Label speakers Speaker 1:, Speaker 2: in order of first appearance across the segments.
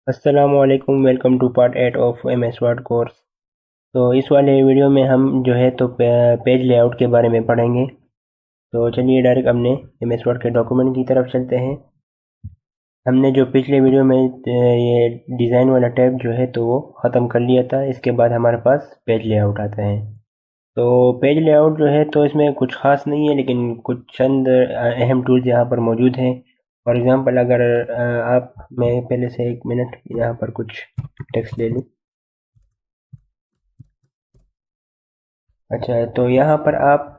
Speaker 1: अस्सलामुअलैकुम, welcome to part 8 of MS Word course. तो इस वाले वीडियो में हम जो है तो पेज लेआउट के बारे में पढ़ेंगे। तो चलिए डायरेक्ट अपने MS वर्ड के डॉक्यूमेंट की तरफ चलते हैं। हमने जो पिछले वीडियो में ये डिज़ाइन वाला टैब जो है तो वो ख़त्म कर लिया था। इसके बाद हमारे पास पेज लेआउट आता है। तो पेज लेआउट जो है तो इसमें कुछ ख़ास नहीं है, लेकिन कुछ चंद अहम टूल्स यहाँ पर मौजूद हैं। फॉर एग्ज़ाम्पल अगर मैं पहले से 1 मिनट यहाँ पर कुछ टेक्स्ट ले लूँ। अच्छा, तो यहाँ पर आप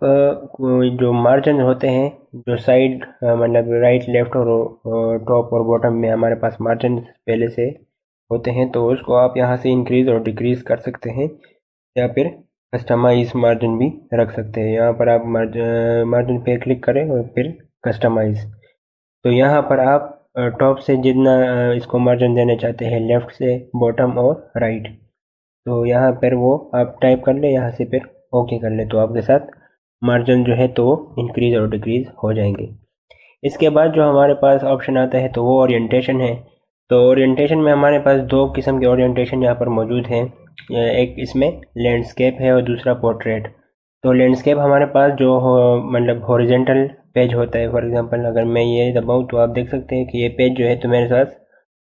Speaker 1: कोई जो मार्जिन होते हैं, जो साइड मतलब राइट लेफ्ट और टॉप और बॉटम में हमारे पास मार्जिन पहले से होते हैं, तो उसको आप यहाँ से इंक्रीज और डिक्रीज कर सकते हैं या फिर कस्टमाइज मार्जिन भी रख सकते हैं। यहाँ पर आप मार्जिन पे क्लिक करें और फिर कस्टमाइज। तो यहाँ पर आप टॉप से जितना इसको मार्जिन देना चाहते हैं, लेफ्ट से बॉटम और राइट, तो यहाँ पर वो आप टाइप कर ले, यहाँ से फिर ओके कर ले, तो आपके साथ मार्जिन जो है तो इंक्रीज और डिक्रीज हो जाएंगे। इसके बाद जो हमारे पास ऑप्शन आता है तो वो ओरिएंटेशन है। तो ओरिएंटेशन में हमारे पास दो किस्म के ओरिएंटेशन यहाँ पर मौजूद हैं। एक इसमें लैंडस्केप है और दूसरा पोर्ट्रेट। तो लैंडस्केप हमारे पास जो मतलब हॉरिजेंटल पेज होता है। फॉर एग्जांपल अगर मैं ये दबाऊँ तो आप देख सकते हैं कि ये पेज जो है तो मेरे साथ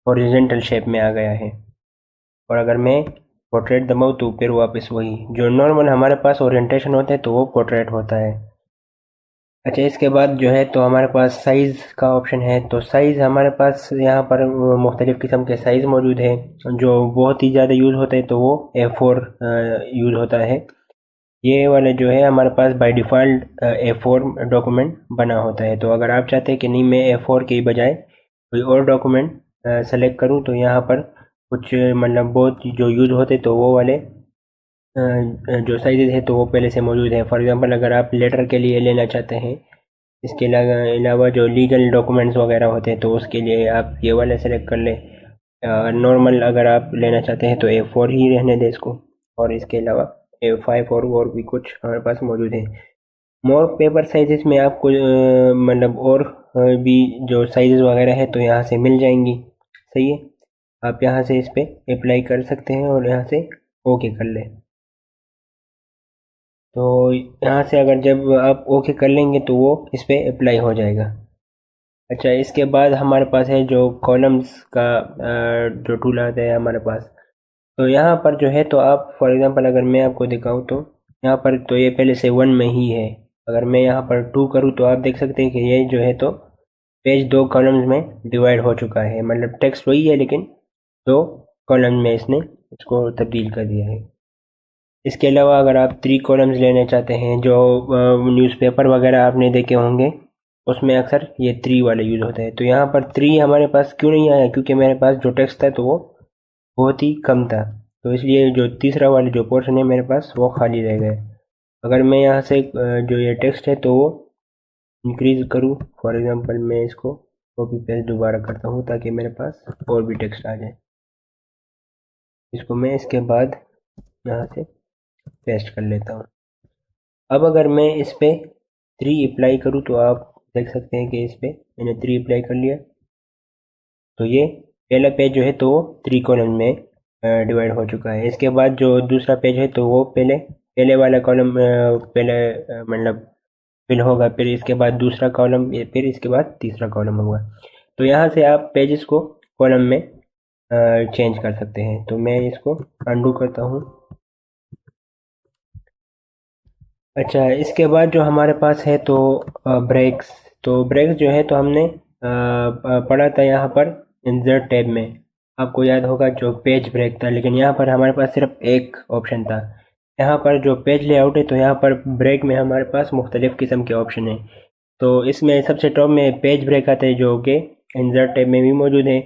Speaker 1: हॉरिजेंटल शेप में आ गया है। और अगर मैं पोर्ट्रेट दबाऊँ तो फिर वापस वही जो नॉर्मल हमारे पास ओरिएंटेशन होता है तो वो पोर्ट्रेट होता है। अच्छा, इसके बाद जो है तो हमारे पास साइज़ का ऑप्शन है। तो साइज़ हमारे पास यहाँ पर मुख्तलिफ़ किस्म के साइज़ मौजूद है। जो बहुत ही ज़्यादा यूज़ होता है तो वो A4 यूज़ होता है। ये वाला जो है हमारे पास बाय डिफ़ॉल्ट A4 डॉक्यूमेंट बना होता है। तो अगर आप चाहते हैं कि नहीं, मैं A4 के बजाय कोई और डॉक्यूमेंट सेलेक्ट करूँ, तो यहाँ पर कुछ मतलब बहुत जो यूज़ होते तो वो वाले जो साइज़ेज़ है तो वो पहले से मौजूद है। फॉर एग्ज़ाम्पल अगर आप लेटर के लिए लेना चाहते हैं, इसके अलावा जो लीगल डॉक्यूमेंट्स वगैरह होते हैं तो उसके लिए आप ये वाला सेलेक्ट कर लें। नॉर्मल अगर आप लेना चाहते हैं तो A4 ही रहने दें इसको। और इसके अलावा A5 और भी कुछ हमारे पास मौजूद है। मोर पेपर साइज़ेस में आपको मतलब और भी जो साइज़ेस वगैरह है तो यहाँ से मिल जाएंगी। सही है, आप यहाँ से इस पर अप्लाई कर सकते हैं और यहाँ से ओके कर लें। तो यहाँ से अगर जब आप ओके कर लेंगे तो वो इस पर अप्लाई हो जाएगा। अच्छा, इसके बाद हमारे पास है जो कॉलम्स का जो टूल आता है हमारे पास। तो यहाँ पर जो है तो आप फॉर एग्जांपल अगर मैं आपको दिखाऊँ तो यहाँ पर तो ये पहले से 1 में ही है। अगर मैं यहाँ पर 2 करूँ तो आप देख सकते हैं कि ये जो है तो पेज 2 कॉलम्स में डिवाइड हो चुका है। मतलब टेक्स्ट वही है, लेकिन 2 कॉलम में इसने इसको तब्दील कर दिया है। इसके अलावा अगर आप 3 कॉलम्स लेना चाहते हैं, जो न्यूज़पेपर वगैरह आपने देखे होंगे, उसमें अक्सर ये 3 वाला यूज़ होता है। तो यहाँ पर 3 हमारे पास क्यों नहीं आया, क्योंकि मेरे पास जो टेक्स्ट था तो वो बहुत ही कम था। तो इसलिए जो तीसरा वाला जो पोर्शन है मेरे पास वो खाली रह गया। अगर मैं यहाँ से जो ये टेक्स्ट है तो वो इंक्रीज़ करूँ, फॉर एग्ज़ाम्पल मैं इसको कॉपी पेस्ट दोबारा करता हूँ ताकि मेरे पास और भी टेक्स्ट आ जाए। इसको मैं इसके बाद यहाँ से पेस्ट कर लेता हूँ। अब अगर मैं इस पे 3 अप्लाई करूँ तो आप देख सकते हैं कि इस पे मैंने 3 अप्लाई कर लिया। तो ये पहला पेज जो है तो वो 3 कॉलम में डिवाइड हो चुका है। इसके बाद जो दूसरा पेज है तो वो पहले पहले वाला कॉलम पहले मतलब फिल होगा, फिर इसके बाद दूसरा कॉलम, फिर इसके बाद तीसरा कॉलम होगा। तो यहाँ से आप पेजेस को कॉलम में चेंज कर सकते हैं। तो मैं इसको अंडू करता हूँ। अच्छा, इसके बाद जो हमारे पास है तो ब्रेक्स। तो ब्रेक्स जो है तो हमने पढ़ा था यहाँ पर इंसर्ट टैब में। आपको याद होगा जो पेज ब्रेक था, लेकिन यहाँ पर हमारे पास सिर्फ एक ऑप्शन था। यहाँ पर जो पेज लेआउट है तो यहाँ पर ब्रेक में हमारे पास मुख्तलिफ़ किस्म के ऑप्शन हैं। तो इसमें सबसे टॉप में पेज ब्रेक आता है जो कि इंसर्ट टैब में भी मौजूद है।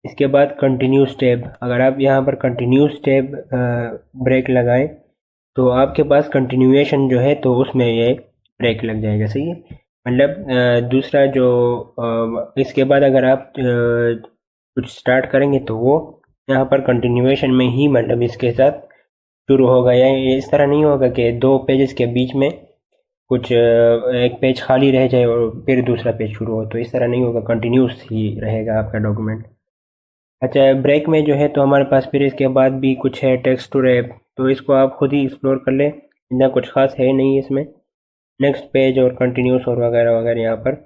Speaker 1: इसके बाद कंटिन्यूस टैब, अगर आप यहाँ पर कंटिन्यूस टैब ब्रेक लगाएं तो आपके पास कंटिन्यूएशन जो है तो उसमें ये ब्रेक लग जाएगा। सही है, मतलब दूसरा जो इसके बाद अगर आप कुछ स्टार्ट करेंगे तो वो यहाँ पर कंटिन्यूएशन में ही मतलब इसके साथ शुरू होगा। या ये इस तरह नहीं होगा कि दो पेजेस के बीच में कुछ एक पेज खाली रह जाए और फिर दूसरा पेज शुरू हो, तो इस तरह नहीं होगा, कंटिन्यूस ही रहेगा आपका डॉक्यूमेंट। अच्छा, ब्रेक में जो है तो हमारे पास फिर इसके बाद भी कुछ है टेक्स्ट टू रैप, तो इसको आप खुद ही एक्सप्लोर कर लें, इतना कुछ खास है नहीं इसमें। नेक्स्ट पेज और कंटिन्यूस और वगैरह वगैरह यहाँ पर।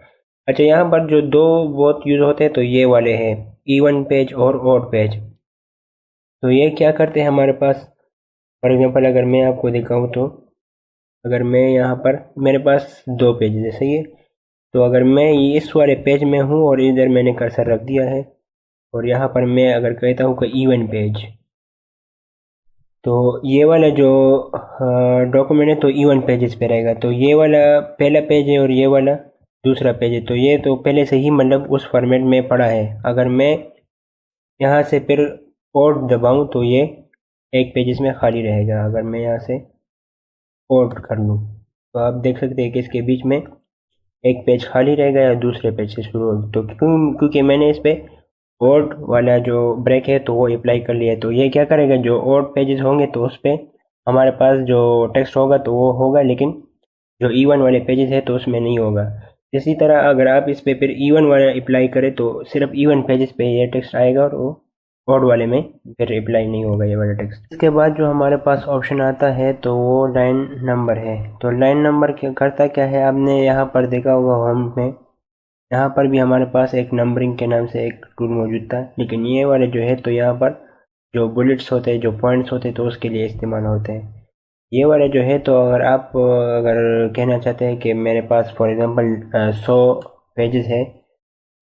Speaker 1: अच्छा, यहाँ पर जो दो बहुत यूज़ होते हैं तो ये वाले हैं, इवन पेज और ऑड पेज। तो ये क्या करते हैं हमारे पास, फॉर एग्जांपल अगर मैं आपको दिखाऊं तो, अगर मैं यहाँ पर, मेरे पास दो पेज जैसे ये, तो अगर मैं इस वाले पेज में हूँ और इधर मैंने कर्सर रख दिया है, और यहाँ पर मैं अगर कहता हूँ कि इवन पेज, तो ये वाला जो डॉक्यूमेंट है तो इवन पेजेस पे रहेगा। तो ये वाला पहला पेज है और ये वाला दूसरा पेज है, तो ये तो पहले से ही मतलब उस फॉर्मेट में पड़ा है। अगर मैं यहाँ से फिर कोड दबाऊँ तो ये एक पेज इसमें खाली रहेगा। अगर मैं यहाँ से कोड कर लूँ तो आप देख सकते हैं कि इसके बीच में एक पेज खाली रहेगा या दूसरे पेज से शुरू होगी। तो क्योंकि मैंने इस पे ओड वाला जो ब्रेक है तो वो अप्लाई कर लिया है, तो ये क्या करेगा, जो ओड पेजेस होंगे तो उस पे हमारे पास जो टेक्स्ट होगा तो वो होगा, लेकिन जो इवन वाले पेजेस है तो उसमें नहीं होगा। इसी तरह अगर आप इस पे फिर इवन वाला अप्लाई करें तो सिर्फ इवन पेजेस पे ये टेक्स्ट आएगा, और वो ऑड वाले में फिर अप्लाई नहीं होगा ये वाला टेक्स्ट। इसके बाद जो हमारे पास ऑप्शन आता है तो वो लाइन नंबर है। तो लाइन नंबर क्या करता क्या है, आपने यहाँ पर देखा होगा होम में, यहाँ पर भी हमारे पास एक नंबरिंग के नाम से एक टूल मौजूद था, लेकिन ये वाले जो है तो यहाँ पर जो बुलेट्स होते हैं, जो पॉइंट्स होते हैं, तो उसके लिए इस्तेमाल होते हैं। ये वाले जो है तो अगर आप अगर कहना चाहते हैं कि मेरे पास फॉर एग्जांपल 100 पेजेस है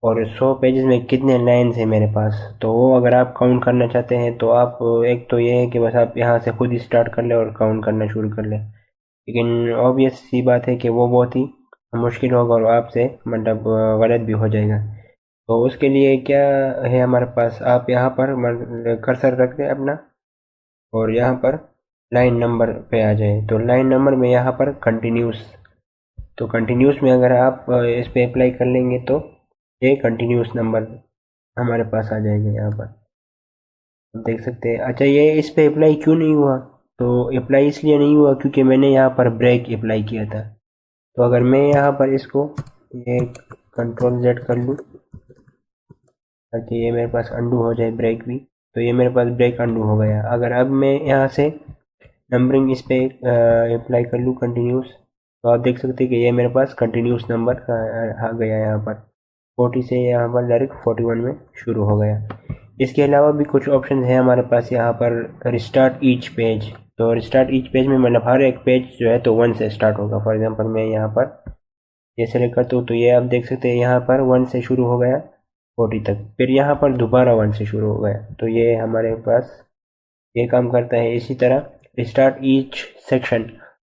Speaker 1: और 100 पेजेस में कितने लाइन्स है मेरे पास, तो वो अगर आप काउंट करना चाहते हैं तो आप एक तो ये है कि बस आप यहाँ से खुद ही स्टार्ट कर लें और काउंट करना शुरू कर लें, लेकिन ऑब्वियस सी बात है कि वो बहुत ही मुश्किल होगा और आपसे मतलब गलत भी हो जाएगा। तो उसके लिए क्या है हमारे पास, आप यहाँ पर कर्सर रख दें अपना और यहाँ पर लाइन नंबर पे आ जाए, तो लाइन नंबर में यहाँ पर कंटिन्यूस, तो कंटिन्यूस में अगर आप इस पे अप्लाई कर लेंगे तो ये कंटिन्यूस नंबर हमारे पास आ जाएगा यहाँ पर, आप देख सकते हैं। अच्छा, ये इस पे अप्लाई क्यों नहीं हुआ, तो अप्लाई इसलिए नहीं हुआ क्योंकि मैंने यहाँ पर ब्रेक अप्लाई किया था। तो अगर मैं यहाँ पर इसको ये कंट्रोल जेड कर लूँ ताकि ये मेरे पास अंडू हो जाए ब्रेक भी, तो ये मेरे पास ब्रेक अंडू हो गया। अगर अब मैं यहाँ से नंबरिंग इस पे अप्लाई कर लूँ कंटिन्यूस, तो आप देख सकते हैं कि ये मेरे पास कंटिन्यूस नंबर आ गया यहाँ पर 40 से यहाँ पर डायरेक्ट 41 में शुरू हो गया। इसके अलावा भी कुछ ऑप्शन है हमारे पास यहाँ पर, रिस्टार्ट ईच पेज। तो रिस्टार्ट ईच पेज में मतलब हर एक पेज जो है तो 1 से स्टार्ट होगा। फॉर एग्जांपल मैं यहाँ पर ये सेलेक्ट करता हूँ तो ये आप देख सकते हैं यहाँ पर 1 से शुरू हो गया 40 तक, फिर यहाँ पर दोबारा 1 से शुरू हो गया, तो ये हमारे पास ये काम करता है। इसी तरह स्टार्ट ईच सेक्शन,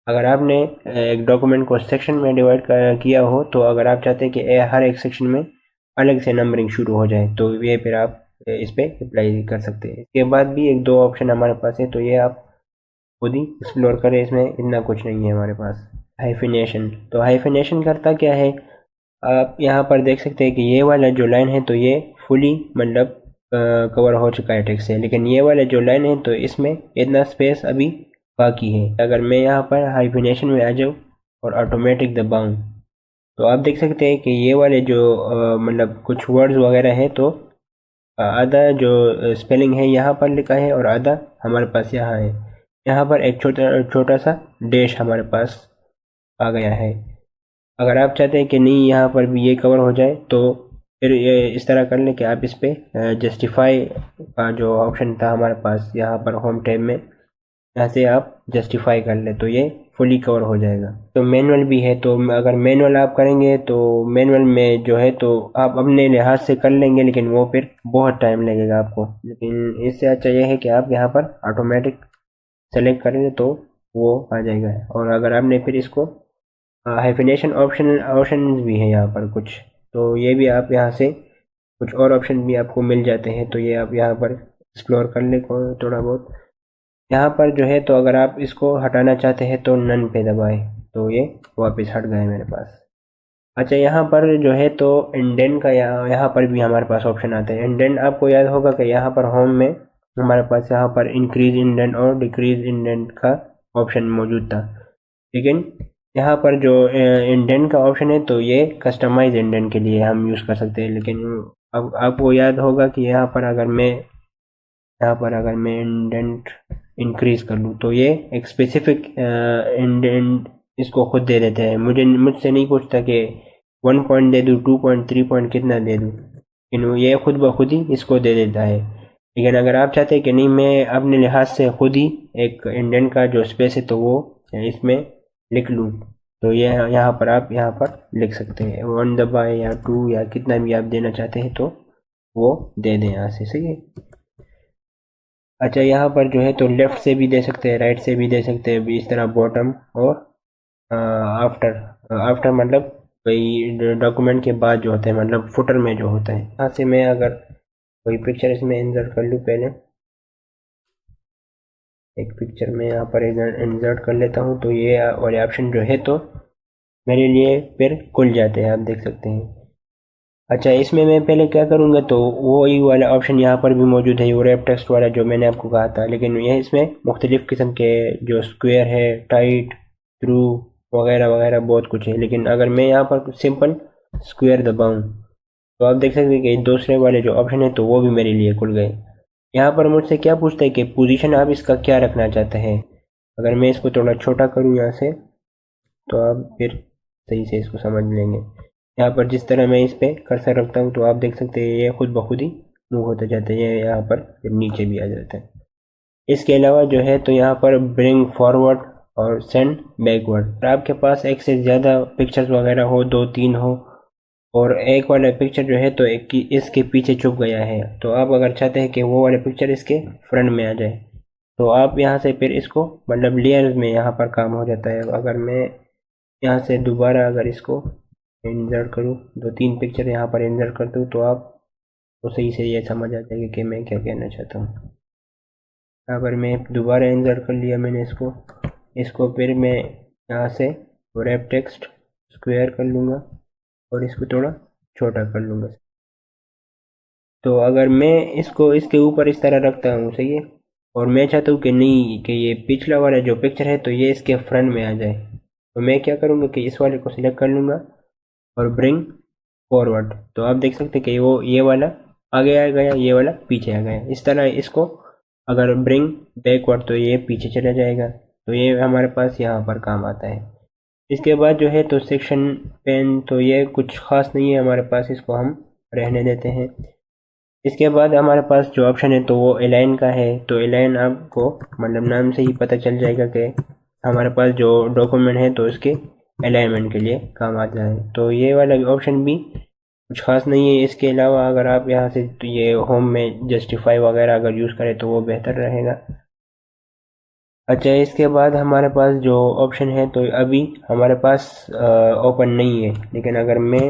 Speaker 1: अगर आपने एक डॉक्यूमेंट को सेक्शन में डिवाइड किया हो, तो अगर आप चाहते हैं कि हर एक सेक्शन में अलग से नंबरिंग शुरू हो जाए तो ये फिर आप इस पर अप्लाई कर सकते हैं। इसके बाद भी एक दो ऑप्शन हमारे पास है, तो ये आप खुद ही एक्सप्लोर करें, इसमें इतना कुछ नहीं है हमारे पास। हाइफिनेशन, तो हाइफिनेशन करता क्या है, आप यहाँ पर देख सकते हैं कि ये वाला जो लाइन है तो ये फुली मतलब कवर हो चुका है टेक्स्ट से, लेकिन ये वाला जो लाइन है तो इसमें इतना स्पेस अभी बाकी है। अगर मैं यहाँ पर हाइफिनेशन में आ जाऊँ और ऑटोमेटिक दबाऊँ, तो आप देख सकते हैं कि ये वाले जो मतलब कुछ वर्ड्स वगैरह है तो आधा जो स्पेलिंग है यहाँ पर लिखा है और आधा हमारे पास यहाँ है। यहाँ पर एक छोटा छोटा सा डैश हमारे पास आ गया है। अगर आप चाहते हैं कि नहीं यहाँ पर भी ये कवर हो जाए, तो फिर ये इस तरह कर लें कि आप इस पे जस्टिफाई का जो ऑप्शन था हमारे पास यहाँ पर होम टैब में, यहाँ से आप जस्टिफाई कर लें तो ये फुली कवर हो जाएगा। तो मैनुअल भी है, तो अगर मैनुअल आप करेंगे तो मैनुअल में जो है तो आप अपने लिहाज से कर लेंगे, लेकिन वो फिर बहुत टाइम लगेगा आपको। लेकिन इससे अच्छा ये है कि आप यहाँ पर ऑटोमेटिक सेलेक्ट करेंगे तो वो आ जाएगा। और अगर आपने फिर इसको हाइफिनेशन ऑप्शन भी है यहाँ पर कुछ, तो ये भी आप यहाँ से कुछ और ऑप्शन भी आपको मिल जाते हैं, तो ये आप यहाँ पर एक्सप्लोर कर ले थोड़ा बहुत। यहाँ पर जो है तो अगर आप इसको हटाना चाहते हैं तो नन पे दबाएं, तो ये वापस हट गए मेरे पास। अच्छा, यहाँ पर जो है तो इंडेंट का यहाँ पर भी हमारे पास ऑप्शन आता है। इंडेंट आपको याद होगा कि यहाँ पर होम में हमारे पास यहाँ पर इंक्रीज इंडेंट और डिक्रीज इंडेंट का ऑप्शन मौजूद था, लेकिन यहाँ पर जो इंडेंट का ऑप्शन है तो ये कस्टमाइज इंडेंट के लिए हम यूज़ कर सकते हैं, लेकिन अब आपको याद होगा कि यहाँ पर अगर मैं इंडेंट इंक्रीज कर लूँ तो ये एक स्पेसिफिक इंडेंट इसको खुद दे देते हैं, मुझसे नहीं पूछता कि 1 पॉइंट दे दूँ, 2 पॉइंट, 3 पॉइंट कितना दे दूँ, लेकिन ये खुद ब खुद ही इसको दे देता है। लेकिन अगर आप चाहते हैं कि नहीं मैं अपने लिहाज से खुद ही एक इंडेंट का जो स्पेस है तो वो इसमें लिख लूँ, तो ये यहाँ पर आप यहाँ पर लिख सकते हैं 1 दबाए या 2 या कितना भी आप देना चाहते हैं तो वो दे दें यहाँ से, सही है। अच्छा, यहाँ पर जो है तो लेफ्ट से भी दे सकते हैं, राइट से भी दे सकते हैं, इस तरह बॉटम और आफ्टर। आफ्टर मतलब कोई डॉक्यूमेंट के बाद जो होता है, मतलब फुटर में जो होता है। यहाँ से मैं अगर कोई पिक्चर इसमें इंसर्ट कर लूँ, पहले एक पिक्चर में यहाँ पर इंसर्ट कर लेता हूँ, तो ये वाले ऑप्शन जो है तो मेरे लिए फिर खुल जाते हैं, आप देख सकते हैं। अच्छा, इसमें मैं पहले क्या करूँगा, तो वही वाला ऑप्शन यहाँ पर भी मौजूद है, वो रैप टेक्स्ट वाला जो मैंने आपको कहा था, लेकिन यह इसमें मुख्तलिफ़ किस्म के जो स्क्वायर है, टाइट, थ्रू वगैरह वगैरह बहुत कुछ है। लेकिन अगर मैं यहाँ पर सिंपल स्क्वायर दबाऊँ तो आप देख सकते हैं कि दूसरे वाले जो ऑप्शन है तो वो भी मेरे लिए खुल गए। यहाँ पर मुझसे क्या पूछता है कि पोजीशन आप इसका क्या रखना चाहते हैं। अगर मैं इसको थोड़ा छोटा करूँ यहाँ से तो आप फिर सही से इसको समझ लेंगे। यहाँ पर जिस तरह मैं इस पर कर्सर रखता हूँ तो आप देख सकते हैं ये खुद ब खुद ही मूव होता जाता है, ये यहाँ पर फिर नीचे भी आ जाता है। इसके अलावा जो है तो यहाँ पर ब्रिंग फॉरवर्ड और सेंड बैकवर्ड, आपके पास एक से ज़्यादा पिक्चर्स वगैरह हो, 2-3 हो, और एक वाला पिक्चर जो है तो एक की इसके पीछे छुप गया है, तो आप अगर चाहते हैं कि वो वाला पिक्चर इसके फ्रंट में आ जाए तो आप यहाँ से फिर इसको मतलब लेयर्स में यहाँ पर काम हो जाता है। अगर मैं यहाँ से दोबारा अगर इसको इंसर्ट करूँ, 2-3 पिक्चर यहाँ पर इंसर्ट कर दूँ तो आप तो सही से ये समझ आ जाएगी कि मैं क्या कहना चाहता हूँ। यहाँ पर मैं दोबारा इंसर्ट कर लिया मैंने इसको फिर मैं यहाँ से रैप टेक्स्ट स्क्वायर कर लूँगा और इसको थोड़ा छोटा कर लूँगा। तो अगर मैं इसको इसके ऊपर इस तरह रखता हूँ, सही है, और मैं चाहता हूँ कि नहीं कि ये पिछला वाला जो पिक्चर है तो ये इसके फ्रंट में आ जाए, तो मैं क्या करूँगा कि इस वाले को सिलेक्ट कर लूँगा और ब्रिंग फॉरवर्ड, तो आप देख सकते हैं कि वो ये वाला आगे आ गया, ये वाला पीछे आ गया। इस तरह इसको अगर ब्रिंग बैकवर्ड तो ये पीछे चला जाएगा, तो ये हमारे पास यहाँ पर काम आता है। इसके बाद जो है तो सेक्शन पेन, तो ये कुछ ख़ास नहीं है हमारे पास, इसको हम रहने देते हैं। इसके बाद हमारे पास जो ऑप्शन है तो वो अलाइन का है, तो अलाइन आपको मतलब नाम से ही पता चल जाएगा कि हमारे पास जो डॉक्यूमेंट है तो उसके अलाइनमेंट के लिए काम आता है। तो ये वाला ऑप्शन भी कुछ खास नहीं है। इसके अलावा अगर आप यहाँ से तो ये होम में जस्टिफाई वगैरह अगर यूज़ करें तो वो बेहतर रहेगा। अच्छा, इसके बाद हमारे पास जो ऑप्शन है तो अभी हमारे पास ओपन नहीं है, लेकिन अगर मैं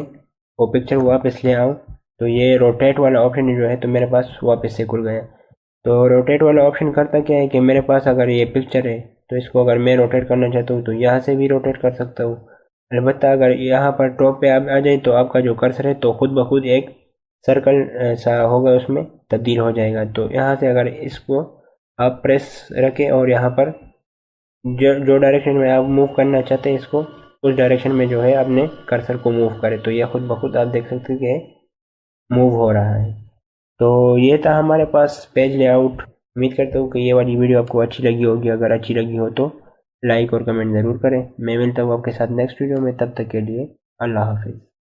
Speaker 1: वो पिक्चर वापस ले आऊँ तो ये रोटेट वाला ऑप्शन जो है तो मेरे पास वापस से खुल गया। तो रोटेट वाला ऑप्शन करता क्या है कि मेरे पास अगर ये पिक्चर है तो इसको अगर मैं रोटेट करना चाहता हूँ तो यहाँ से भी रोटेट कर सकता हूँ। अलबत्ता अगर यहाँ पर टॉप पे आप आ जाए तो आपका जो कर्सर है तो खुद ब खुद एक सर्कल सा होगा, उसमें तब्दील हो जाएगा। तो यहाँ से अगर इसको आप प्रेस रखें और यहाँ पर जो डायरेक्शन में आप मूव करना चाहते हैं इसको, उस डायरेक्शन में जो है अपने कर्सर को मूव करें तो यह खुद ब खुद आप देख सकते हैं कि मूव हो रहा है। तो ये था हमारे पास पेज लेआउट। उम्मीद करता हूँ कि ये वाली वीडियो आपको अच्छी लगी होगी। अगर अच्छी लगी हो तो लाइक और कमेंट ज़रूर करें। मैं मिलता हूँ आपके साथ नेक्स्ट वीडियो में, तब तक के लिए अल्लाह हाफिज़।